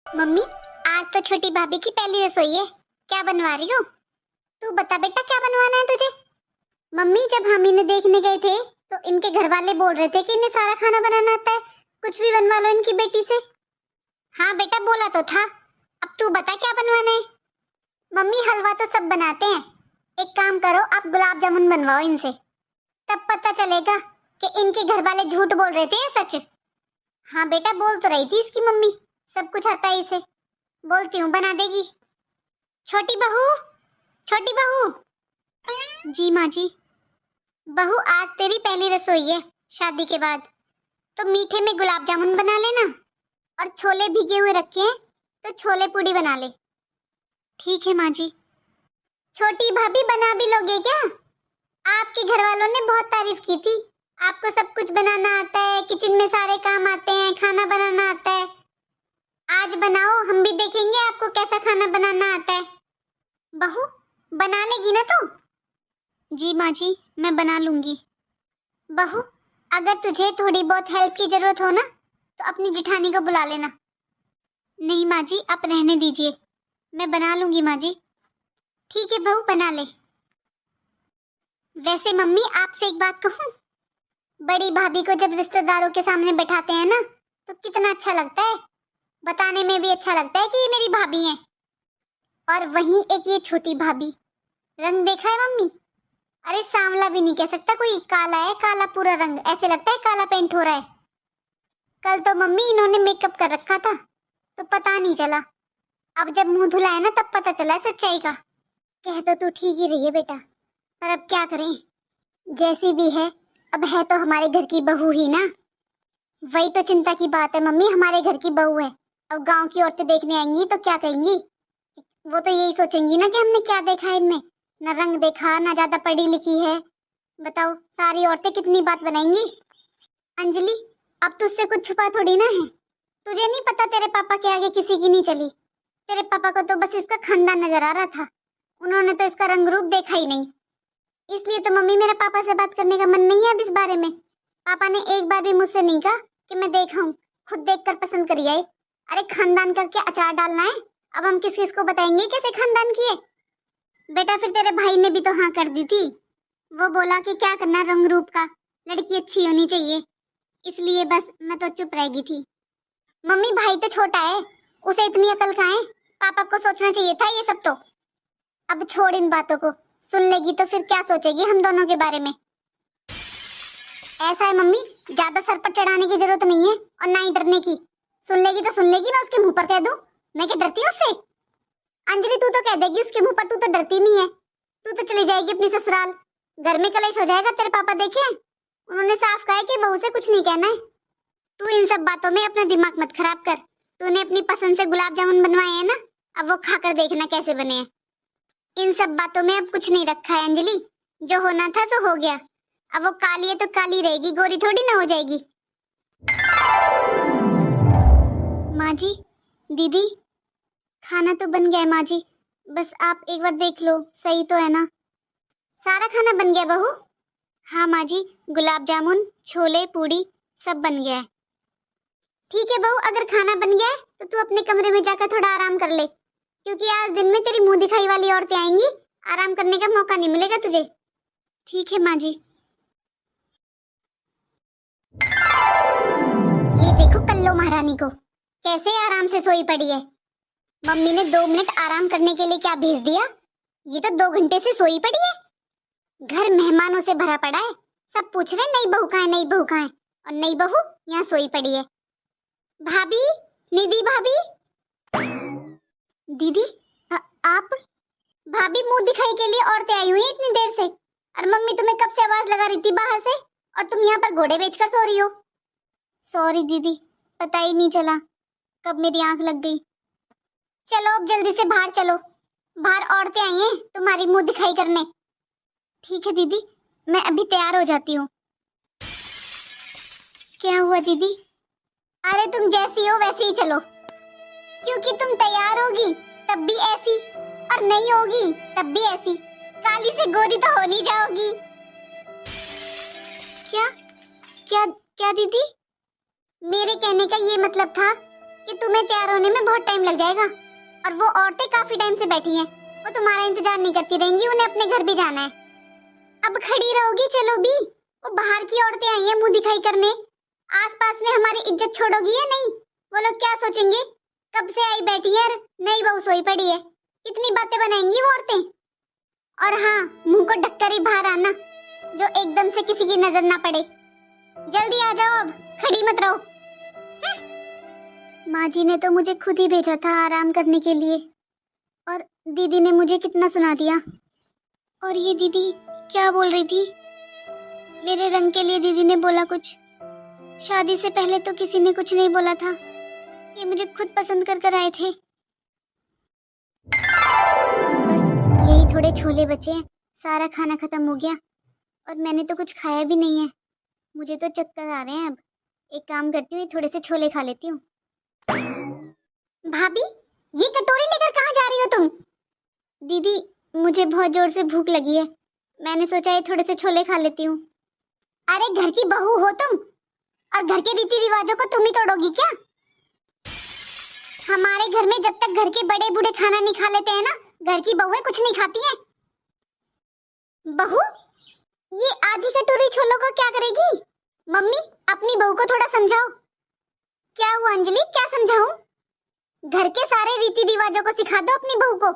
Mummy, आज तो छोटी भाभी की पहली रसोई है। क्या बनवा रही हो? तू बता बेटा, क्या बनवाना है तुझे? मम्मी, जब हम इन्हें देखने गए थे तो इनके घर वाले बोल रहे थे कि इन्हें सारा खाना बनाना आता है, कुछ भी बनवा लो इनकी बेटी से। हाँ बेटा, बोला तो था। अब तू बता क्या बनवाना है? मम्मी, हलवा तो सब बनाते हैं। एक काम करो, आप गुलाब जामुन बनवाओ इनसे, तब पता चलेगा कि इनके घर वाले झूठ बोल रहे थे या सच। हाँ बेटा, बोल तो रही थी इसकी मम्मी, सब कुछ आता है इसे। बोलती हूँ बना देगी। छोटी बहू, छोटी बहू। जी माँ जी। बहू, आज तेरी पहली रसोई है शादी के बाद, तो मीठे में गुलाब जामुन बना लेना, और छोले भीगे हुए रखे हैं तो छोले पूड़ी बना ले। ठीक है माँ जी। छोटी भाभी, बना भी लोगे क्या? आपके घर वालों ने बहुत तारीफ की थी, आपको सब कुछ बनाना आता है, किचन में सारे काम आते हैं, खाना बनाना आता है। आज बनाओ, हम भी देखेंगे आपको कैसा खाना बनाना आता है। बहू, बना लेगी ना तू? जी माँ जी, मैं बना लूंगी। बहू, अगर तुझे थोड़ी बहुत हेल्प की जरूरत हो ना तो अपनी जिठानी को बुला लेना। नहीं माँ जी, आप रहने दीजिए, मैं बना लूंगी माँ जी। ठीक है बहू, बना ले। वैसे मम्मी, आपसे एक बात कहूँ, बड़ी भाभी को जब रिश्तेदारों के सामने बैठाते हैं ना तो कितना अच्छा लगता है, बताने में भी अच्छा लगता है कि ये मेरी भाभी हैं। और वहीं एक ये छोटी भाभी, रंग देखा है मम्मी? अरे सांवला भी नहीं कह सकता कोई, काला है, काला पूरा रंग, ऐसे लगता है काला पेंट हो रहा है। कल तो मम्मी इन्होंने मेकअप कर रखा था तो पता नहीं चला, अब जब मुंह धुलाया ना तब पता चला सच्चाई का। कह तो ठीक ही रही है बेटा, पर अब क्या करें, जैसी भी है, अब है तो हमारे घर की बहू ही ना। वही तो चिंता की बात है मम्मी, हमारे घर की बहू है, अब गांव की औरतें देखने आएंगी तो क्या कहेंगी? वो तो यही सोचेंगी ना कि हमने क्या देखा है इनमें, ना रंग देखा, ना ज्यादा पढ़ी लिखी है। बताओ, सारी औरतें कितनी बात बनाएंगी। अंजलि, अब तुझसे कुछ छुपा थोड़ी ना है, तुझे नहीं पता तेरे पापा के आगे किसी की नहीं चली। तेरे पापा को तो बस इसका खानदान नजर आ रहा था, उन्होंने तो इसका रंग रूप देखा ही नहीं। इसलिए तो मम्मी, मेरे पापा से बात करने का मन नहीं है अब इस बारे में। पापा ने एक बार भी मुझसे नहीं कहा कि मैं देखा हूँ, खुद देखकर पसंद करी आई। अरे खानदान का क्या अचार डालना है, अब हम किस किस को बताएंगे कैसे खानदान की है? बेटा, फिर तेरे भाई ने भी तो हाँ कर दी थी, वो बोला कि क्या करना रंग रूप का, लड़की अच्छी होनी चाहिए, इसलिए बस मैं तो चुप रह गई थी। मम्मी, भाई तो छोटा है, उसे इतनी अकल कहाँ है, पापा को सोचना चाहिए था ये सब तो। अब छोड़ इन बातों को, सुन लेगी तो फिर क्या सोचेगी हम दोनों के बारे में। ऐसा है मम्मी, ज्यादा सर पर चढ़ाने की जरूरत नहीं है और ना ही डरने की। सुन लेगी तो सुन लेगी, मैं उसके मुंह पर कह दूं? मैं क्या डरती हूँ उससे? अंजलि, तू तो कह देगी उसके मुंह पर, तू तो डरती नहीं है, तू तो चली जाएगी अपनी ससुराल, घर में कलेश हो जाएगा। तेरे पापा देखे, उन्होंने साफ कहा है कि बहू से कुछ नहीं कहना है। तू इन सब बातों में अपना दिमाग मत खराब कर, तूने अपनी पसंद से गुलाब जामुन बनवाए हैं ना, अब वो खाकर देखना कैसे बने हैं। इन सब बातों में अब कुछ नहीं रखा है अंजलि, जो होना था सो हो गया, अब वो काली है तो काली रहेगी, गोरी थोड़ी ना हो जाएगी। माँ जी, दीदी, खाना तो बन गया है माँ जी, बस आप एक बार देख लो सही तो है ना? सारा खाना बन गया बहू? हाँ माँ जी, गुलाब जामुन, छोले पूड़ी सब बन गया है। ठीक है बहू, अगर खाना बन गया है तो तू अपने कमरे में जाकर थोड़ा आराम कर ले, क्योंकि आज दिन में तेरी मुंह दिखाई वाली औरतें आएंगी, आराम करने का मौका नहीं मिलेगा तुझे। ठीक है माँ जी। ये देखो कल्लो महारानी को, कैसे आराम से सोई पड़ी है। मम्मी ने 2 मिनट आराम करने के लिए क्या भेज दिया, ये तो 2 घंटे से सोई पड़ी है। घर मेहमानों से भरा पड़ा है, सब पूछ रहे नई बहू कहाँ है, नई बहू कहाँ है, और नई बहू यहाँ सोई पड़ी है। भाभी, निधि भाभी। दीदी, आप? भाभी, मुंह दिखाई के लिए औरतें आई हुई हैं इतनी देर से, और मम्मी तुम्हें कब से आवाज लगा रही थी बाहर से, और तुम यहाँ पर घोड़े बेचकर सो रही हो। सॉरी दीदी, पता ही नहीं चला कब मेरी आंख लग गई। चलो अब जल्दी से बाहर चलो, बाहर औरतें आई हैं तुम्हारी मुंह दिखाई करने। ठीक है दीदी, मैं अभी तैयार हो जाती हूँ। क्या हुआ दीदी? अरे तुम जैसी हो वैसे ही चलो, क्योंकि तुम तैयार होगी तब भी ऐसी, और नहीं होगी तब भी ऐसी, काली से गोरी तो हो नहीं जाओगी। क्या क्या क्या दीदी? मेरे कहने का ये मतलब था कि तुम्हें तैयार होने में बहुत टाइम लग जाएगा, और वो औरतें काफी टाइम से बैठी हैं, वो तुम्हारा इंतजार नहीं करती रहेंगी, उन्हें अपने घर भी जाना है। अब खड़ी रहोगी? चलो भी, वो बाहर की औरतें आई हैं मुंह दिखाई करने, आसपास में हमारी इज्जत छोड़ोगी या नहीं? वो लोग क्या सोचेंगे, कब से आई बैठी है, नई बहू सोई पड़ी है, कितनी बातें बनाएंगी वो औरतें। और हाँ, मुंह को ढककर ही बाहर आना, जो एकदम से किसी की नजर ना पड़े। जल्दी आ जाओ, अब खड़ी मत रहो। माँ जी ने तो मुझे खुद ही भेजा था आराम करने के लिए, और दीदी ने मुझे कितना सुना दिया। और ये दीदी क्या बोल रही थी? मेरे रंग के लिए दीदी ने बोला कुछ। शादी से पहले तो किसी ने कुछ नहीं बोला था, ये मुझे खुद पसंद कर आए थे। बस यही थोड़े छोले बचे हैं, सारा खाना खत्म हो गया, और मैंने तो कुछ खाया भी नहीं है। मुझे तो चक्कर आ रहे हैं। अब एक काम करती हूँ, थोड़े से छोले खा लेती हूँ। भाभी, ये कटोरी लेकर कहाँ जा रही हो तुम? दीदी, मुझे बहुत जोर से भूख लगी है, मैंने सोचा ये थोड़े से छोले खा लेती हूँ। अरे घर की बहू हो तुम, और घर के रीति रिवाजों को तुम ही तोड़ोगी क्या? हमारे घर में जब तक घर के बड़े बूढ़े खाना नहीं खा लेते हैं ना, घर की बहुएं कुछ नहीं खाती हैं। बहू, ये आधी कटोरी छोलों को क्या करेगी? मम्मी, अपनी बहू को थोड़ा समझाओ। क्या हुआ अंजलि, क्या समझाऊं? घर के सारे रीति रिवाजों को सिखा दो अपनी बहू को।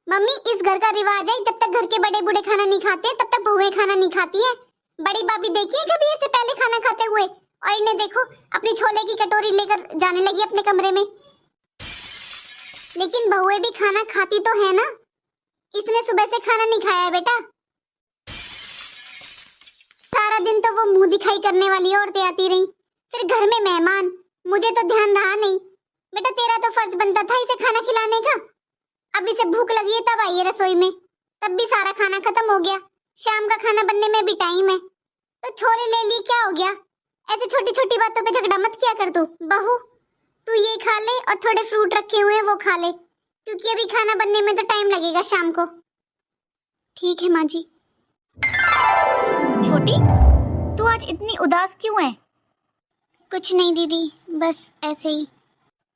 मम्मी, इस घर का रिवाज है, जब तक घर के बड़े बूढ़े खाना नहीं खाते तब तक बहुएं खाना नहीं खाती हैं। बड़ी भाभी देखिए कभी ऐसे पहले खाना खाते हुए, और इन्हें देखो अपनी छोले की कटोरी लेकर जाने लगी अपने कमरे में। लेकिन बहुएं भी खाना खाती तो है ना, इसने सुबह से खाना नहीं खाया है बेटा। सारा दिन तो वो मुंह दिखाई करने वाली औरतें आती रही, फिर घर में मेहमान, मुझे तो ध्यान रहा नहीं। बेटा तेरा तो फर्ज बनता था इसे खाना खिलाने का। अब इसे भूख लगी है तब आई है रसोई में, तब भी सारा खाना खत्म हो गया। शाम का खाना बनने में भी टाइम है, तो छोले ले ली, क्या हो गया? ऐसे छोटी छोटी बातों पे झगड़ा मत किया कर तू। बहू, तू ये खा ले, और थोड़े फ्रूट रखे हुए हैं वो खा ले, क्योंकि अभी खाना बनने में तो टाइम लगेगा शाम को। ठीक है माँ जी। छोटी, तू आज इतनी उदास क्यों है? कुछ नहीं दीदी, बस ऐसे ही।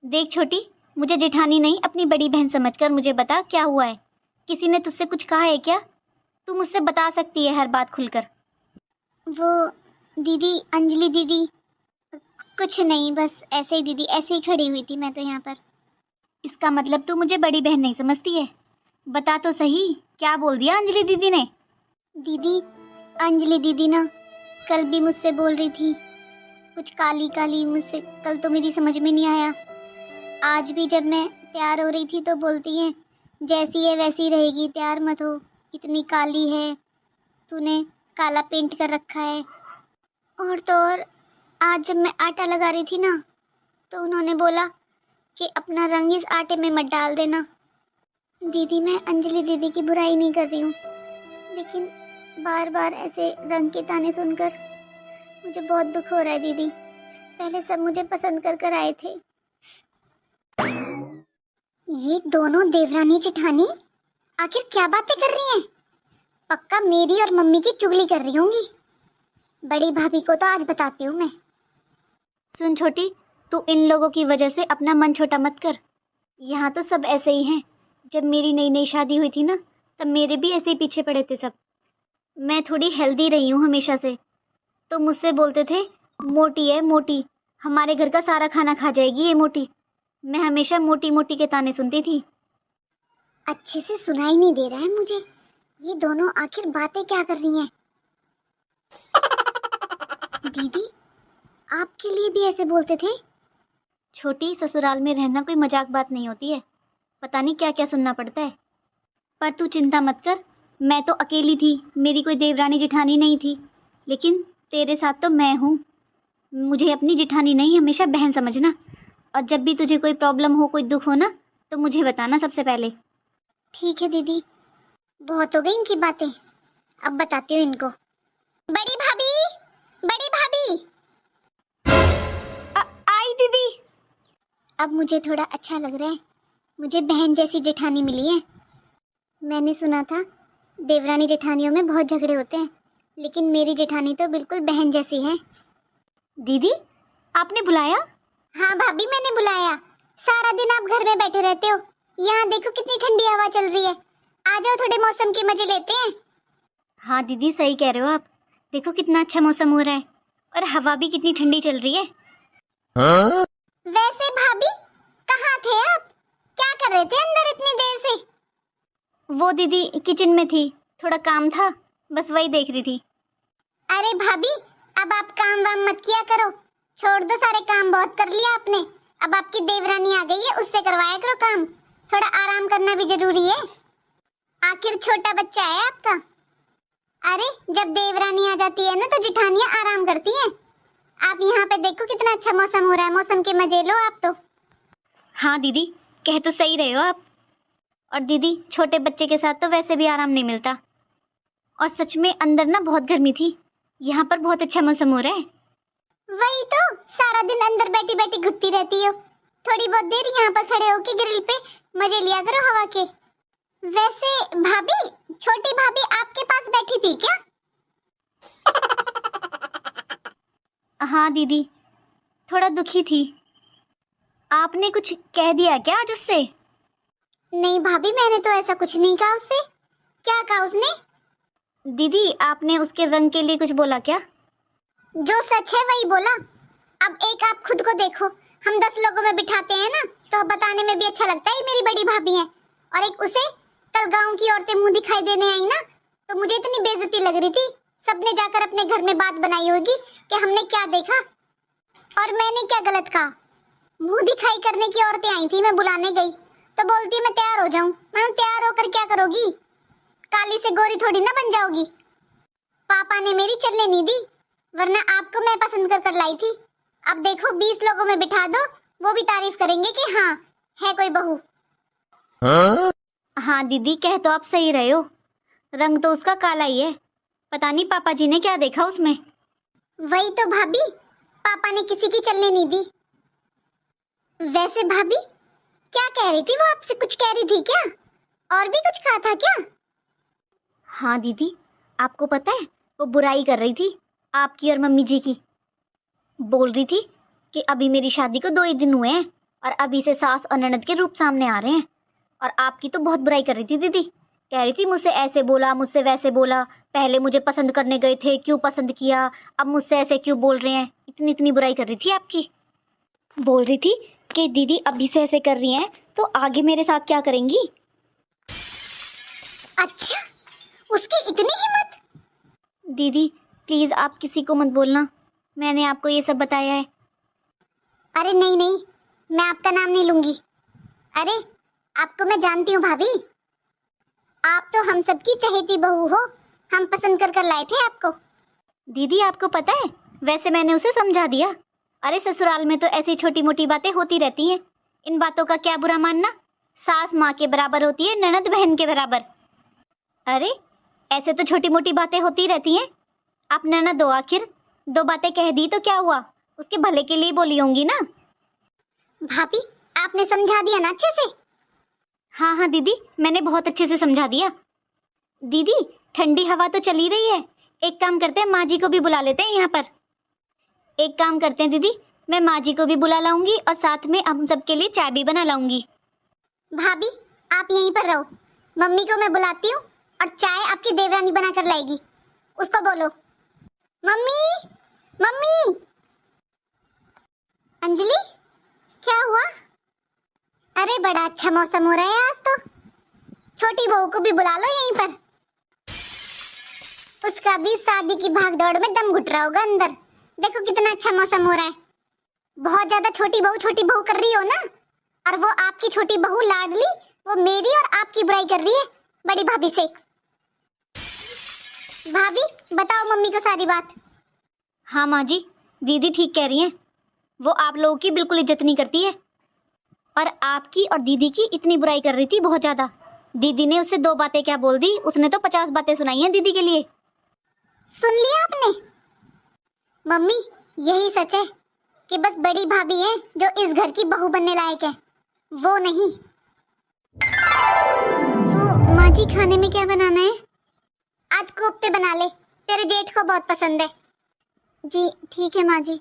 देख छोटी, मुझे जेठानी नहीं अपनी बड़ी बहन समझकर मुझे बता क्या हुआ है। किसी ने तुझसे कुछ कहा है क्या? तू मुझसे बता सकती है हर बात खुलकर। वो दीदी, अंजलि दीदी, कुछ नहीं, बस ऐसे ही दीदी, ऐसे ही खड़ी हुई थी मैं तो यहाँ पर। इसका मतलब तू मुझे बड़ी बहन नहीं समझती है? बता तो सही, क्या बोल दिया अंजलि दीदी ने? दीदी, अंजलि दीदी ना कल भी मुझसे बोल रही थी कुछ काली काली मुझसे, कल तो मेरी समझ में नहीं आया। आज भी जब मैं तैयार हो रही थी तो बोलती हैं जैसी है वैसी रहेगी, तैयार मत हो, इतनी काली है, तूने काला पेंट कर रखा है। और तो और आज जब मैं आटा लगा रही थी ना, तो उन्होंने बोला कि अपना रंग इस आटे में मत डाल देना। दीदी, मैं अंजलि दीदी की बुराई नहीं कर रही हूँ, लेकिन बार बार ऐसे रंग के ताने सुनकर मुझे बहुत दुख हो रहा है दीदी। पहले सब मुझे पसंद कर आए थे। ये दोनों देवरानी जेठानी आखिर क्या बातें कर रही हैं? पक्का मेरी और मम्मी की चुगली कर रही होंगी। बड़ी भाभी को तो आज बताती हूँ मैं। सुन छोटी, तू इन लोगों की वजह से अपना मन छोटा मत कर। यहाँ तो सब ऐसे ही हैं। जब मेरी नई नई शादी हुई थी ना, तब मेरे भी ऐसे ही पीछे पड़े थे सब। मैं थोड़ी हेल्दी रही हूँ हमेशा से, तो मुझसे बोलते थे मोटी है मोटी, हमारे घर का सारा खाना खा जाएगी ये मोटी। मैं हमेशा मोटी मोटी के ताने सुनती थी। अच्छे से सुनाई नहीं दे रहा है मुझे, ये दोनों आखिर बातें क्या कर रही हैं? दीदी, आपके लिए भी ऐसे बोलते थे? छोटी, ससुराल में रहना कोई मजाक बात नहीं होती है, पता नहीं क्या क्या सुनना पड़ता है। पर तू चिंता मत कर, मैं तो अकेली थी, मेरी कोई देवरानी जिठानी नहीं थी, लेकिन तेरे साथ तो मैं हूँ। मुझे अपनी जिठानी नहीं, हमेशा बहन समझना। और जब भी तुझे कोई प्रॉब्लम हो, कोई दुख हो ना, तो मुझे बताना सबसे पहले। ठीक है दीदी, बहुत हो गई इनकी बातें, अब बताती हूँ इनको। बड़ी भाभी, बड़ी भाभी। आई दीदी। अब मुझे थोड़ा अच्छा लग रहा है, मुझे बहन जैसी जेठानी मिली है। मैंने सुना था देवरानी जेठानियों में बहुत झगड़े होते हैं, लेकिन मेरी जेठानी तो बिल्कुल बहन जैसी है। दीदी, आपने बुलाया? हाँ भाभी, मैंने बुलाया। सारा दिन आप घर में बैठे रहते हो। यहाँ देखो कितनी ठंडी हवा चल रही है। आ जाओ, थोड़े मौसम के मजे लेते हैं। हाँ दीदी, सही कह रहे हो आप। देखो कितना अच्छा मौसम हो रहा है और हवा भी कितनी ठंडी चल रही है। वैसे भाभी, कहाँ थे आप? क्या कर रहे थे अंदर इतनी देर से? वो दीदी किचन में थी, थोड़ा काम था, बस वही देख रही थी। अरे भाभी, अब आप काम वाम मत किया करो। छोड़ दो, सारे काम बहुत कर लिया आपने। अब आपकी देवरानी आ गई है, उससे करवाया करो काम। थोड़ा आराम करना भी जरूरी है। आखिर छोटा बच्चा है आपका। अरे जब देवरानी आ जाती है ना तो जिठानियां आराम करती हैं। आप यहाँ पे देखो कितना अच्छा मौसम हो रहा है। मौसम के मजे लो आप तो। हाँ दीदी, कह तो सही रहे हो आप। और दीदी, छोटे बच्चे के साथ तो वैसे भी आराम नहीं मिलता। और सच में अंदर ना बहुत गर्मी थी, यहाँ पर बहुत अच्छा मौसम हो रहा है। वही तो, सारा दिन अंदर बैठी बैठी घुटती रहती हो। थोड़ी बहुत देर यहाँ पर खड़े होके ग्रिल पे मजे लिया करो हवा के। वैसे भाभी, छोटी भाभी आपके पास बैठी थी क्या? हाँ दीदी, थोड़ा दुखी थी। आपने कुछ कह दिया क्या आज उससे? नहीं भाभी, मैंने तो ऐसा कुछ नहीं कहा उससे। क्या कहा उसने? दीदी, आपने उसके रंग के लिए कुछ बोला क्या? जो सच है वही बोला। अब एक आप खुद को देखो, हम 10 लोगों में बिठाते हैं ना तो बताने में भी अच्छा लगता है मेरी बड़ी भाभी है। और एक उसे, कल गांव की औरतें मुंह दिखाई देने आई ना तो मुझे इतनी बेइज्जती लग रही थी। सबने जाकर अपने घर में बात बनाई होगी कि हमने क्या देखा और मैंने क्या गलत कहा। मुंह दिखाई करने की औरतें आई थी, मैं बुलाने गई तो बोलती मैं तैयार हो जाऊं। मैं तैयार होकर क्या करोगी? काली से गोरी थोड़ी ना बन जाओगी। पापा ने मेरी चलने नहीं दी, वरना आपको मैं पसंद कर लाई थी। अब देखो 20 लोगों में बिठा दो, वो भी तारीफ करेंगे कि हाँ है कोई बहू। हाँ दीदी, कह तो आप सही रहे हो। रंग तो उसका काला ही है, पता नहीं पापा जी ने क्या देखा उसमें। वही तो भाभी, पापा ने किसी की चलने नहीं दी। वैसे भाभी, क्या कह रही थी वो? आपसे कुछ कह रही थी क्या? और भी कुछ कहा था क्या? हाँ दीदी, आपको पता है वो बुराई कर रही थी आपकी और मम्मी जी की। बोल रही थी कि अभी मेरी शादी को 2 ही दिन हुए हैं और अभी से सास और ननद के रूप सामने आ रहे हैं। और आपकी तो बहुत बुराई कर रही थी दीदी। कह रही थी मुझसे ऐसे बोला, मुझसे वैसे बोला, पहले मुझे पसंद करने गए थे, क्यों पसंद किया, अब मुझसे ऐसे क्यों बोल रहे हैं। इतनी इतनी बुराई कर रही थी आपकी। बोल रही थी कि दीदी अभी से ऐसे कर रही हैं तो आगे मेरे साथ क्या करेंगी। अच्छा, उसकी इतनी हिम्मत? दीदी प्लीज़ आप किसी को मत बोलना, मैंने आपको ये सब बताया है। अरे नहीं नहीं, मैं आपका नाम नहीं लूंगी। अरे आपको मैं जानती हूँ भाभी, आप तो हम सबकी चहेती बहू हो। हम पसंद कर लाए थे आपको। दीदी आपको पता है, वैसे मैंने उसे समझा दिया। अरे ससुराल में तो ऐसी छोटी मोटी बातें होती रहती हैं, इन बातों का क्या बुरा मानना। सास माँ के बराबर होती है, ननद बहन के बराबर। अरे ऐसे तो छोटी मोटी बातें होती रहती हैं। आप ननद हो, आखिर 2 बातें कह दी तो क्या हुआ, उसके भले के लिए बोली होंगी ना। भाभी, आपने समझा दिया ना अच्छे से? हाँ हाँ दीदी, मैंने बहुत अच्छे से समझा दिया। दीदी ठंडी हवा तो चली रही है, एक काम करते हैं, माँ जी को भी बुला लेते हैं यहाँ पर। एक काम करते हैं दीदी, मैं माँ जी को भी बुला लाऊंगी और साथ में हम सबके लिए चाय भी बना लाऊंगी। भाभी आप यहीं पर रहो, मम्मी को मैं बुलाती हूँ और चाय आपकी देवरानी बना कर लाएगी। उसको बोलो, मम्मी मम्मी। अंजलि, क्या हुआ? अरे बड़ा अच्छा मौसम हो रहा है आज तो। छोटी बहू को भी बुला लो यहीं पर। उसका भी शादी की भागदौड़ में दम घुट रहा होगा अंदर। देखो कितना अच्छा मौसम हो रहा है। बहुत ज्यादा छोटी बहू कर रही हो ना, और वो आपकी छोटी बहू लाडली, वो मेरी और आपकी बुराई कर रही है बड़ी भाभी से। भाभी बताओ मम्मी को सारी बात। हाँ माँ जी, दीदी ठीक कह रही हैं, वो आप लोगों की बिल्कुल इज्जत नहीं करती है और आपकी और दीदी की इतनी बुराई कर रही थी, बहुत ज़्यादा। दीदी ने उससे 2 बातें क्या बोल दी, उसने तो 50 बातें सुनाई हैं दीदी के लिए। सुन लिया आपने? मम्मी यही सच है कि बस बड़ी भाभी है जो इस घर की बहू बनने लायक है, वो नहीं। वो माँ जी, खाने में क्या बनाना है? आज कोफ्ते बना ले, तेरे जेठ को बहुत पसंद है। जी ठीक है माँ जी।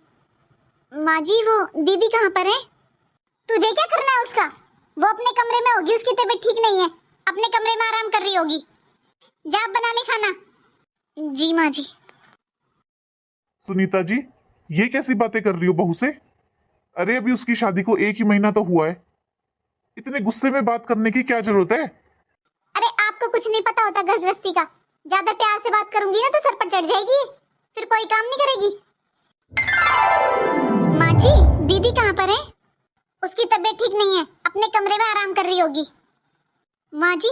माँ जी वो दीदी कहाँ पर है? तुझे क्या करना है उसका? वो अपने कमरे में होगी, उसकी तबीयत ठीक नहीं है, अपने कमरे में आराम कर रही होगी। जा आप बना ले खाना। जी माँ जी। सुनीता जी, ये कैसी बातें कर रही हो बहू से? अरे अभी उसकी शादी को 1 ही महीना तो हुआ है, इतने गुस्से में बात करने की क्या जरूरत है? अरे आपको कुछ नहीं पता होता घर गृहस्थी का। ज्यादा प्यार से बात करूंगी ना तो सर पर चढ़ जाएगी, फिर कोई काम नहीं करेगी। माँ जी दीदी कहाँ पर है? उसकी तबीयत ठीक नहीं है, अपने कमरे में आराम कर रही होगी। माँ जी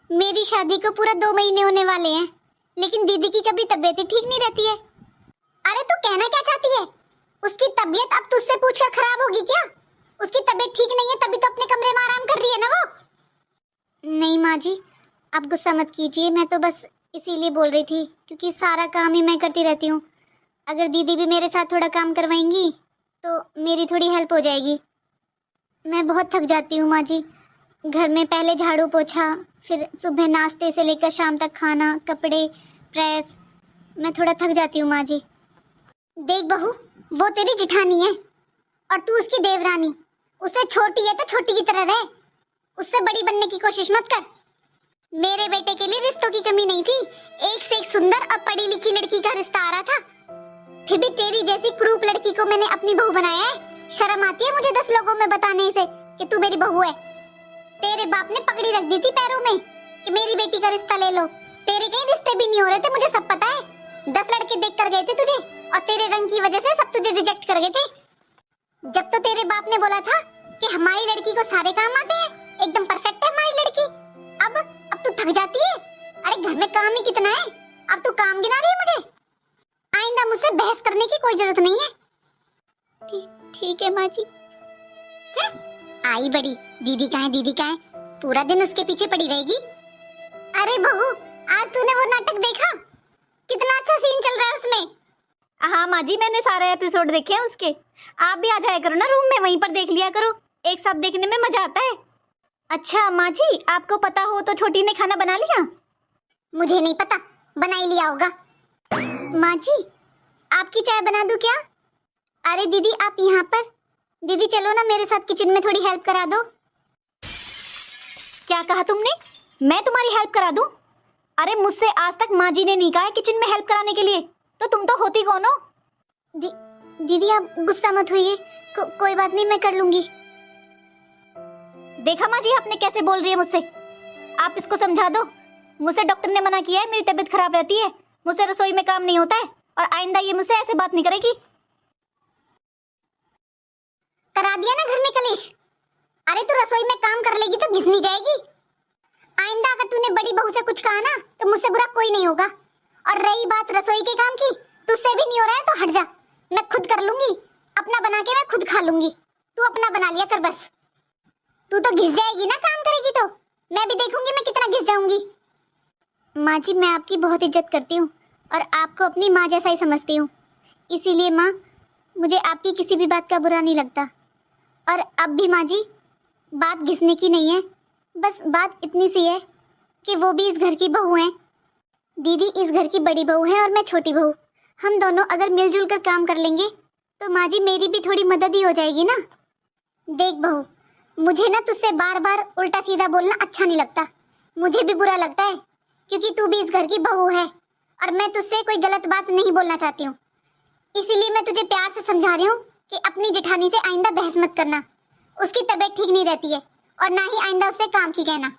मेरी शादी को पूरा 2 महीने होने वाले हैं, लेकिन दीदी की कभी तबीयत ही ठीक नहीं रहती है। अरे तू कहना क्या चाहती है? उसकी तबीयत अब तुझसे पूछकर खराब होगी क्या? उसकी तबीयत ठीक नहीं है तभी तो अपने कमरे में आराम कर रही है ना वो। नहीं माँ जी आप गुस्सा मत कीजिए, मैं तो बस इसीलिए बोल रही थी क्योंकि सारा काम ही मैं करती रहती हूँ। अगर दीदी भी मेरे साथ थोड़ा काम करवाएंगी तो मेरी थोड़ी हेल्प हो जाएगी। मैं बहुत थक जाती हूँ माँ जी, घर में पहले झाड़ू पोछा, फिर सुबह नाश्ते से लेकर शाम तक खाना, कपड़े, प्रेस, मैं थोड़ा थक जाती हूँ माँ जी। देख बहू वो तेरी जिठानी है और तू उसकी देवरानी, उससे छोटी है तो छोटी की तरह रह, उससे बड़ी बनने की कोशिश मत कर। मेरे बेटे के लिए रिश्तों की कमी नहीं थी, एक से एक सुंदर और पढ़ी लिखी लड़की का रिश्ता आ रहा था, फिर भी तेरी जैसी क्रूप लड़की को मैंने अपनी बहू बनाया है। शर्म आती है मुझे 10 लोगों में बताने से कि तू मेरी बहू है। तेरे बाप ने पगड़ी रख दी थी पैरों में कि मेरी बेटी का रिश्ता ले लो, तेरे कहीं रिश्ते भी नहीं हो रहे थे, मुझे सब पता है। 10 लड़के देख कर गए थे तुझे और तेरे रंग की वजह से सब तुझे रिजेक्ट कर गए थे। जब तो तेरे बाप ने बोला था कि हमारी लड़की को सारे काम आते हैं, एकदम परफेक्ट है हमारी लड़की। अब तू थक जाती है। अरे घर में काम ही कितना है, अब तू काम गिना रही है मुझे। आइंदा मुझसे बहस करने की कोई जरूरत नहीं है। ठीक है माँ जी। आई बड़ी दीदी कहाँ है, दीदी कहाँ है, पूरा दिन उसके पीछे पड़ी रहेगी। अरे बहू आज तूने वो नाटक देखा, कितना अच्छा सीन चल रहा है उसमें। हाँ माँ जी मैंने सारे एपिसोड देखे हैं उसके। आप भी आ जाया करो ना रूम में, वहीं पर देख लिया करो, एक साथ देखने में मजा आता है। अच्छा माँ जी आपको पता हो तो छोटी ने खाना बना लिया? मुझे नहीं पता, बना ही लिया होगा। माँ जी आपकी चाय बना दूं क्या? अरे दीदी आप यहाँ पर, दीदी चलो ना मेरे साथ किचन में थोड़ी हेल्प करा दो। क्या कहा तुमने? मैं तुम्हारी हेल्प करा दूं? अरे मुझसे आज तक माँ जी ने नहीं कहा है किचन में हेल्प कराने के लिए, तो तुम तो होती कौन हो? दीदी आप गुस्सा मत होइए, कोई बात नहीं मैं कर लूंगी। देखा माँ जी आपने कैसे बोल रही है मुझसे, आप इसको समझा दो। मुझसे डॉक्टर ने मना किया है, मेरी तबीयत खराब रहती है, मुझसे रसोई में काम नहीं होता है, और आइंदा ये मुझसे ऐसे बात नहीं करेगी। करा दिया ना घर में कलेश। अरे तू रसोई में काम कर लेगी तो घिसनी जाएगी। आइंदा अगर तूने बड़ी बहू से कुछ कहा ना तो मुझसे बुरा कोई नहीं होगा। और रही बात रसोई के काम की, तुझसे भी नहीं हो रहा है तो हट जा, मैं खुद कर लूंगी, अपना बना के मैं खुद खा लूंगी, तू अपना बना लिया कर बस। तू तो घिस जाएगी ना काम करेगी तो, मैं भी देखूंगी मैं कितना घिस जाऊंगी। माँ जी मैं आपकी बहुत इज्जत करती हूँ और आपको अपनी माँ जैसा ही समझती हूँ, इसीलिए माँ मुझे आपकी किसी भी बात का बुरा नहीं लगता। और अब भी माँ जी बात घिसने की नहीं है, बस बात इतनी सी है कि वो भी इस घर की बहू हैं। दीदी इस घर की बड़ी बहू है और मैं छोटी बहू, हम दोनों अगर मिलजुल कर काम कर लेंगे तो माँ जी मेरी भी थोड़ी मदद ही हो जाएगी ना। देख बहू मुझे ना तुझसे बार बार उल्टा सीधा बोलना अच्छा नहीं लगता, मुझे भी बुरा लगता है क्योंकि तू भी इस घर की बहू है और मैं तुझसे कोई गलत बात नहीं बोलना चाहती हूँ, इसीलिए मैं तुझे प्यार से समझा रही हूँ कि अपनी जेठानी से आइंदा बहस मत करना, उसकी तबीयत ठीक नहीं रहती है, और ना ही आइंदा उससे काम की कहना,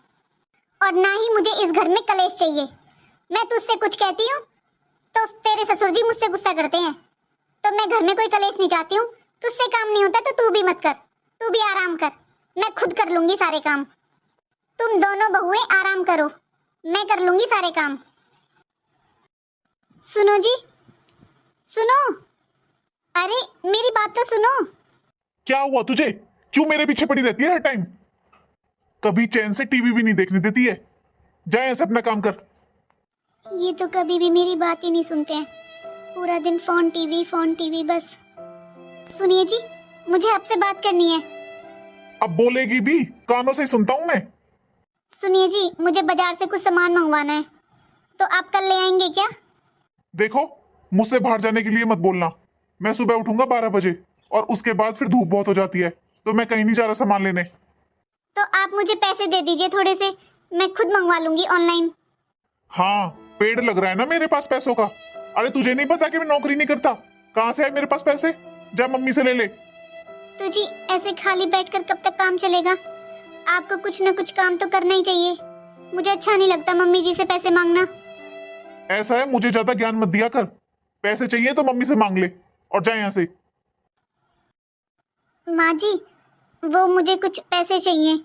और ना ही मुझे इस घर में कलेश चाहिए। मैं तुझसे कुछ कहती हूँ तो तेरे ससुर जी मुझसे गुस्सा करते हैं, तो मैं घर में कोई कलेश नहीं चाहती हूँ। तुझसे काम नहीं होता तो तू भी मत कर, तू भी आराम कर, मैं खुद कर लूंगी सारे काम। तुम दोनों बहुएं आराम करो, मैं कर लूंगी सारे काम। सुनो जी सुनो, अरे मेरी बात तो सुनो। क्या हुआ तुझे? क्यों मेरे पीछे पड़ी रहती है हर टाइम? कभी चैन से टीवी भी नहीं देखने देती है। जा ऐसे अपना काम कर। ये तो कभी भी मेरी बात ही नहीं सुनते हैं, पूरा दिन फोन टीवी बस। सुनिए जी मुझे आपसे बात करनी है। अब बोलेगी भी, कानों से ही सुनता हूं मैं। सुनिए जी मुझे बाजार से कुछ सामान मंगवाना है, तो आप कल ले आएंगे क्या? देखो मुझसे बाहर जाने के लिए मत बोलना, मैं सुबह उठूंगा 12 बजे, और उसके बाद फिर धूप बहुत हो जाती है, तो मैं कहीं नहीं जा रहा सामान लेने। तो आप मुझे पैसे दे दीजिए थोड़े से, मैं खुद मंगवा लूंगी ऑनलाइन। हाँ, पेड़ लग रहा है ना मेरे पास पैसों का। अरे तुझे नहीं पता कि मैं नौकरी नहीं करता? कहाँ से है मेरे पास पैसे? जा मम्मी से ले ले। तो जी ऐसे खाली बैठकर कब तक काम चलेगा? आपको कुछ ना कुछ काम तो करना ही चाहिए। मुझे अच्छा नहीं लगता मम्मी जी से पैसे मांगना। ऐसा है, मुझे ज्यादा ज्ञान मत दिया कर। पैसे चाहिए तो मम्मी से मांग ले और जा यहाँ से। माँ जी, वो मुझे कुछ पैसे चाहिए,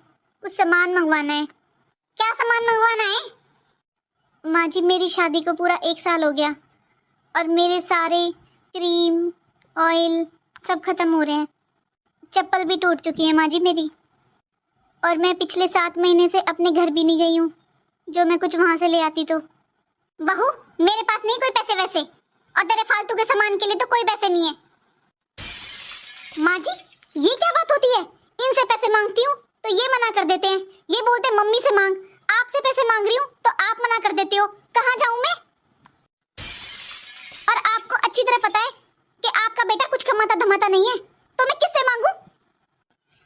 कुछ सामान मंगवाना है। क्या सामान मंगवाना है? माँ जी, मेरी शादी को पूरा 1 साल हो गया और मेरे सारे क्रीम ऑयल सब खत्म हो रहे हैं। चप्पल भी टूट चुकी है माँ जी मेरी, और मैं पिछले 7 महीने से अपने घर भी नहीं गई हूँ, जो मैं कुछ वहाँ से ले आती तो। बहू, मेरे पास नहीं कोई पैसे वैसे, और तेरे फालतू के सामान के लिए तो कोई पैसे नहीं है। माँ जी, ये क्या बात होती है? इनसे पैसे मांगती हूँ तो ये मना कर देते हैं, ये बोलते हैं मम्मी से मांग। आपसे पैसे मांग रही हूँ तो आप मना कर देते हो। कहाँ जाऊँ मैं? और आपको अच्छी तरह पता है कि आपका बेटा कुछ कमाता धमाता नहीं है, तो मैं किससे मांगू?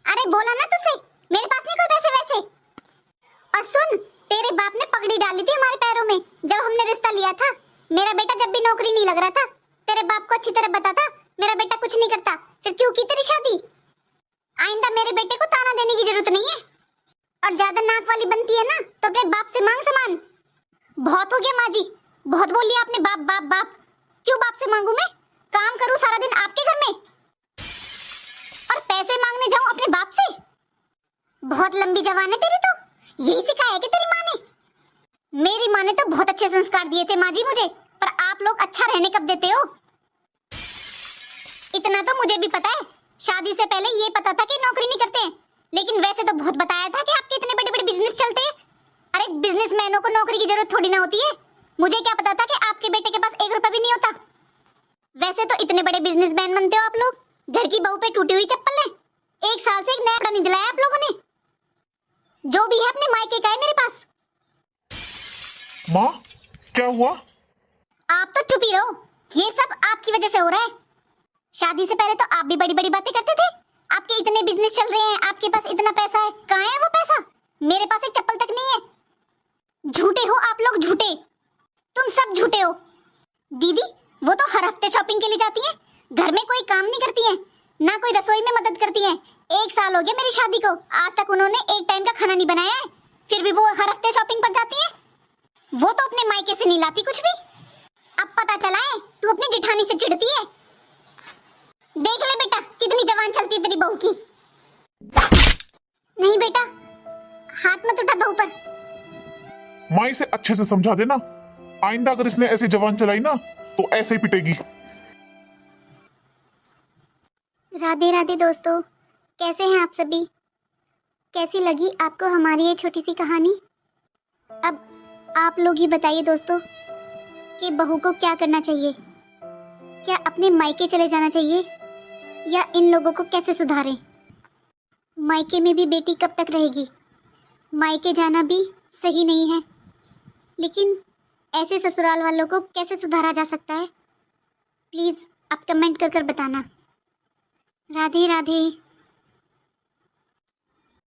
अरे बोला ना तुझसे, मेरे पास नहीं कोई पैसे वैसे। और सुन, तेरे बाप ने पगड़ी डाली थी हमारे पैरों में जब हमने रिश्ता लिया था। मेरा बेटा जब भी नौकरी नहीं लग रहा था, तेरे बाप को अच्छी तरह बता था मेरा बेटा कुछ नहीं करता, फिर क्यों की तेरी शादी? आइंदा मेरे बेटे को ताना देने की जरूरत नहीं है, और ज्यादा नाक वाली बनती है ना तो अपने बाप से मांग सामान। बहुत हो गया माँ जी, बहुत बोल लिया आपने बाप बाप बाप। क्यों बाप से मांगू मैं? काम करूं सारा दिन आपके घर में और पैसे मांगने जाऊं अपने बाप से? बहुत लंबी जवान है तेरी तो। यही सिखाया है कि तेरी माँ ने? मेरी माँ ने तो बहुत अच्छे संस्कार दिए थे माँ जी मुझे, पर आप लोग अच्छा रहने कब देते हो? इतना तो मुझे भी पता है, शादी से पहले ये पता था कि नौकरी नहीं करते हैं, लेकिन वैसे तो बहुत बताया था कि आपके इतने बड़े बड़े बिजनेस चलते हैं। अरे बिजनेसमैनों को नौकरी की जरूरत थोड़ी ना होती है। मुझे क्या पता था कि आपके बेटे के पास 1 रुपया भी नहीं होता। वैसे तो इतने बड़े बिजनेसमैन बनते हो आप लोग, घर की बहू पे टूटी हुई चप्पल है। 1 साल से एक नया कपड़ा नहीं दिलाया आप लोगों ने। जो भी है अपने मायके का है मेरे पास। माँ, क्या हुआ? आप तो चुप ही रहो, ये सब आपकी वजह से हो रहा है। शादी से पहले तो आप भी बड़ी बड़ी बातें करते थे, आपके इतने बिजनेस चल रहे हैं, आपके पास इतना पैसा है। कहाँ है वो पैसा? मेरे पास एक चप्पल तक नहीं है। झूठे हो आप लोग, झूठे, तुम सब झूठे हो। दीदी वो तो हर हफ्ते शॉपिंग के लिए जाती हैं, घर में कोई काम नहीं करती हैं, ना कोई रसोई में मदद करती हैं। 1 साल हो गया मेरी शादी को, आज तक उन्होंने एक टाइम का खाना नहीं बनाया है, फिर भी वो हर हफ्ते शॉपिंग पर जाती हैं। वो तो अपने मायके से नहीं लाती कुछ भी। अब पता चला है तू अपनी जेठानी से चिढ़ती है। देख ले बेटा कितनी जवान चलती है तेरी बहू की। नहीं बेटा, हाथ मत उठा बहू पर। माँ, इसे अच्छे से समझा देना, आइंदा अगर इसने ऐसे जवान चलाई ना तो ऐसे ही पिटेगी। राधे राधे दोस्तों, कैसे हैं आप सभी? कैसी लगी आपको हमारी ये छोटी सी कहानी? अब आप लोग ही बताइए दोस्तों कि बहू को क्या करना चाहिए। क्या अपने मायके चले जाना चाहिए या इन लोगों को कैसे सुधारें? मायके में भी बेटी कब तक रहेगी? मायके जाना भी सही नहीं है, लेकिन ऐसे ससुराल वालों को कैसे सुधारा जा सकता है? प्लीज़ आप कमेंट कर बताना। राधे राधे।